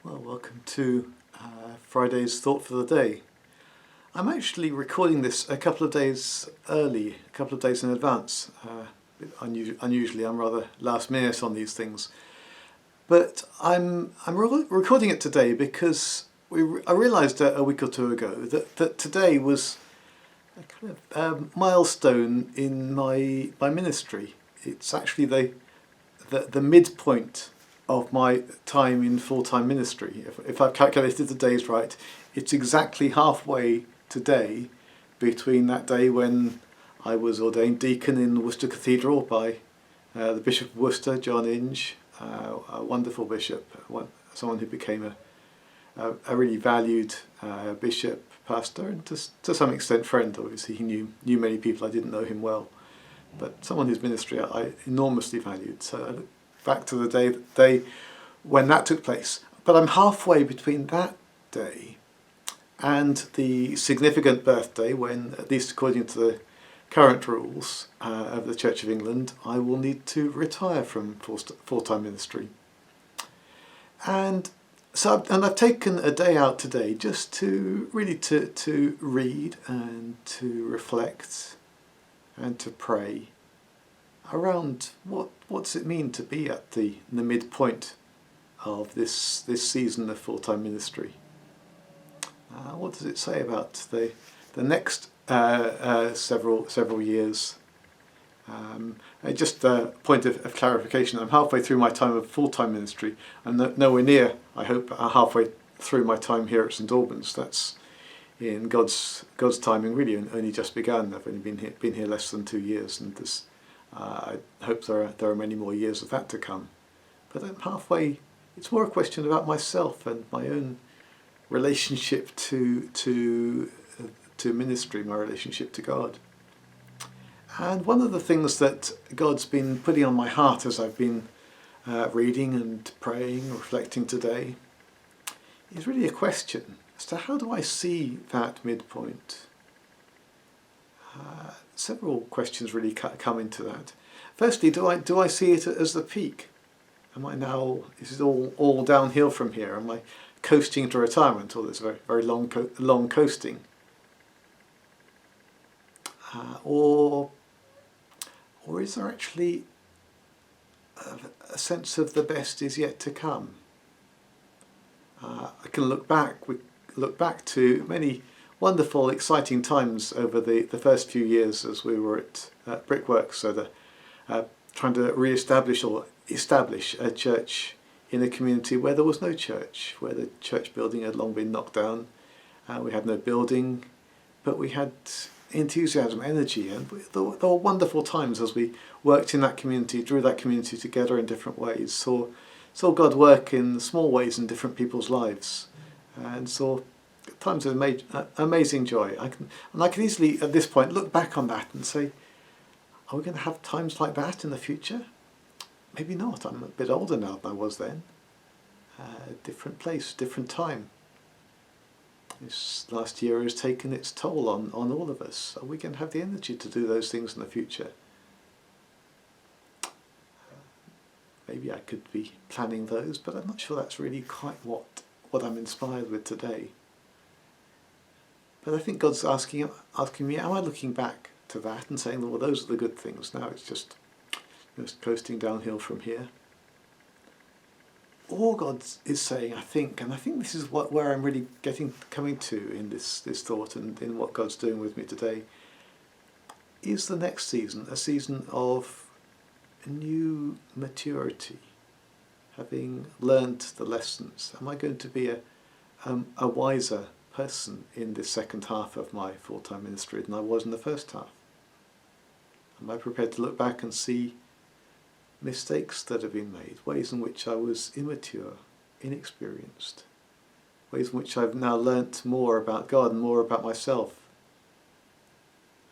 Well, welcome to Friday's Thought for the Day. I'm actually recording this a couple of days early, a couple of days in advance. Unusually, I'm rather last minute on these things. But I'm recording it today because I realised a week or two ago that today was a kind of milestone in my ministry. It's actually the midpoint of my time in full-time ministry. If I've calculated the days right, it's exactly halfway today between that day when I was ordained deacon in Worcester Cathedral by the Bishop of Worcester, John Inge, a wonderful bishop, someone who became a really valued bishop, pastor, and to some extent friend. Obviously he knew many people. I didn't know him well, but someone whose ministry I enormously valued. So I look back to the day when that took place. But I'm halfway between that day and the significant birthday when, at least according to the current rules of the Church of England, I will need to retire from full-time ministry. And so I've taken a day out today just to really to read and to reflect and to pray around what's it mean to be at the midpoint of this season of full-time ministry. What does it say about the next several years? Just a point of clarification: I'm halfway through my time of full-time ministry. I'm nowhere near, I hope, halfway through my time here at St Albans. That's in God's timing, really, and only just begun. I've only been here less than 2 years, and I hope there are many more years of that to come. But I'm halfway. It's more a question about myself and my own relationship to ministry, my relationship to God. And one of the things that God's been putting on my heart as I've been reading and praying, reflecting today, is really a question as to how do I see that midpoint. Several questions really come into that. Firstly, do I see it as the peak? Am I now? Is it all downhill from here? Am I coasting to retirement, or there's very long coasting? Or is there actually a sense of the best is yet to come? I can look back to many wonderful, exciting times over the first few years as we were at Brickworks, so trying to re-establish or establish a church in a community where there was no church, where the church building had long been knocked down. We had no building, but we had enthusiasm, energy, and there were wonderful times as we worked in that community, drew that community together in different ways, saw God work in small ways in different people's lives, and saw times of amazing joy. I can easily at this point look back on that and say, are we going to have times like that in the future? Maybe not. I'm a bit older now than I was then. Different place, different time. This last year has taken its toll on all of us. Are we going to have the energy to do those things in the future? Maybe I could be planning those, but I'm not sure that's really quite what I'm inspired with today. But I think God's asking me, am I looking back to that and saying, well, those are the good things. Now it's just coasting downhill from here. Or God is saying, I think this is where I'm really coming to in this thought and in what God's doing with me today, is the next season a season of new maturity, having learnt the lessons. Am I going to be a wiser person in this second half of my full-time ministry than I was in the first half? Am I prepared to look back and see mistakes that have been made, ways in which I was immature, inexperienced, ways in which I've now learnt more about God and more about myself?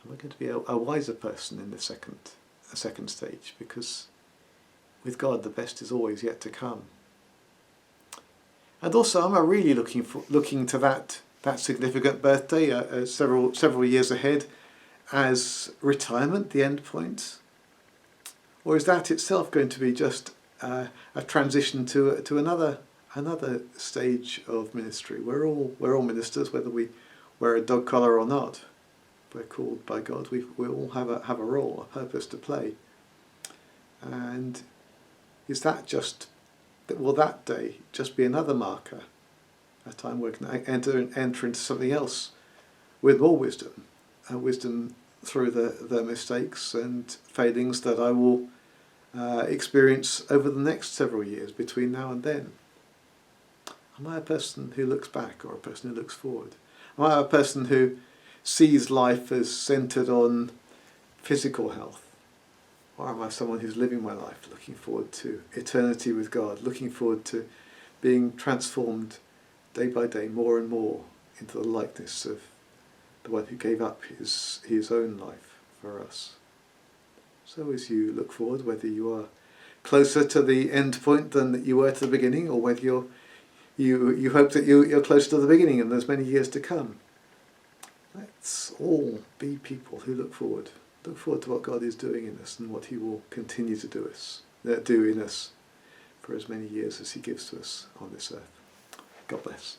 Am I going to be a wiser person in the second stage? Because with God, the best is always yet to come. And also, am I really looking to that significant birthday several years ahead as retirement, the end point? Or is that itself going to be just a transition to another another stage of ministry. We're all ministers, whether we wear a dog collar or not. We're called by God. We all have a role, a purpose to play. And is that just, will that day just be another marker, a time where we can enter into something else with more wisdom, wisdom through the mistakes and failings that I will experience over the next several years between now and then? Am I a person who looks back or a person who looks forward? Am I a person who sees life as centred on physical health? Or am I someone who's living my life looking forward to eternity with God, looking forward to being transformed day by day more and more into the likeness of the one who gave up his own life for us? So as you look forward, whether you are closer to the end point than you were to the beginning, or whether you hope that you're closer to the beginning and there's many years to come, let's all be people who look forward to what God is doing in us and what he will continue to do in us for as many years as he gives to us on this earth. God bless.